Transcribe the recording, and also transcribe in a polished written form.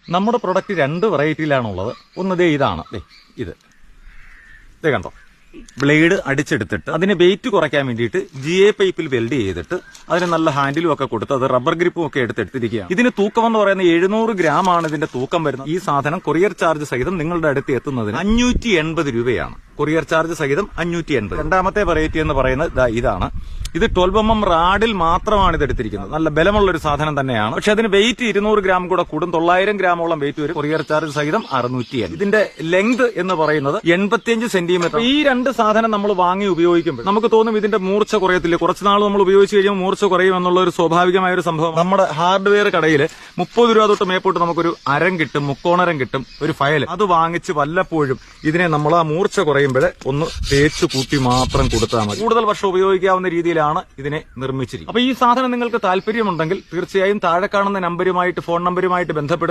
നമ്മുടെ പ്രൊഡക്റ്റ് രണ്ട് വെറൈറ്റിയിലാണുള്ളത്. ഒന്ന് ദേ ഇതാണ്, ഇത് കണ്ടോ, ബ്ലേഡ് അടിച്ചെടുത്തിട്ട് അതിന് വെയിറ്റ് കുറയ്ക്കാൻ വേണ്ടിയിട്ട് GA പൈപ്പിൽ വെൽഡ് ചെയ്തിട്ട് അതിന് നല്ല ഹാൻഡിലും ഒക്കെ കൊടുത്ത് അത് റബ്ബർ ഗ്രിപ്പും ഒക്കെ എടുത്തെടുത്തിരിക്കുകയാണ്. ഇതിന് തൂക്കം എന്ന് പറയുന്നത് 700 ഗ്രാം ആണ് ഇതിന്റെ തൂക്കം വരുന്നത്. ഈ സാധനം കൊറിയർ ചാർജ് സഹിതം നിങ്ങളുടെ അടുത്ത് എത്തുന്നതിന് 580 രൂപയാണ്. കൊറിയർ ചാർജ് സഹിതം 580. രണ്ടാമത്തെ വെറൈറ്റി എന്ന് പറയുന്നത് ഇതാണ്. ഇത് 12mm റാഡിൽ മാത്രമാണ് ഇത് എടുത്തിരിക്കുന്നത്. നല്ല ബലമുള്ള ഒരു സാധനം തന്നെയാണ്. പക്ഷെ അതിന് വെയിറ്റ് 200 ഗ്രാം കൂടെ കൂടും. 900 ഗ്രാമോളം വെയിറ്റ് വരും. കൊറിയർ ചാർജ് സഹിതം 680. ഇതിന്റെ ലെങ്ത് എന്ന് പറയുന്നത് 85 സെന്റിമീറ്റർ. ഈ രണ്ട് സാധനം നമ്മൾ വാങ്ങി ഉപയോഗിക്കുമ്പോൾ നമുക്ക് തോന്നും ഇതിന്റെ മൂർച്ച കുറയത്തില്ല. കുറച്ചുനാൾ നമ്മൾ ഉപയോഗിച്ച് കഴിയുമ്പോൾ മൂർച്ച കുറയും എന്നുള്ള ഒരു സ്വാഭാവികമായ ഒരു സംഭവം. നമ്മുടെ ഹാർഡ്വെയർ കടയിൽ 30 രൂപ തൊട്ട് മേപ്പോട്ട് നമുക്കൊരു അരം കിട്ടും, മുക്കോണരം കിട്ടും, ഒരു ഫയൽ. അത് വാങ്ങിച്ച് വല്ലപ്പോഴും ഇതിനെ നമ്മൾ ആ മൂർച്ച കുറയുമ്പോൾ ഒന്ന് തേച്ച് കൂട്ടി മാത്രം കൊടുത്താൽ മതി. കൂടുതൽ വർഷം ഉപയോഗിക്കാവുന്ന രീതിയിലാണ് ഇതിനെ നിർമ്മിച്ചിരിക്കുന്നത്. അപ്പൊ ഈ സാധനം നിങ്ങൾക്ക് താല്പര്യമുണ്ടെങ്കിൽ തീർച്ചയായും താഴെ കാണുന്ന നമ്പരുമായിട്ട്, ഫോൺ നമ്പരുമായിട്ട് ബന്ധപ്പെടുക.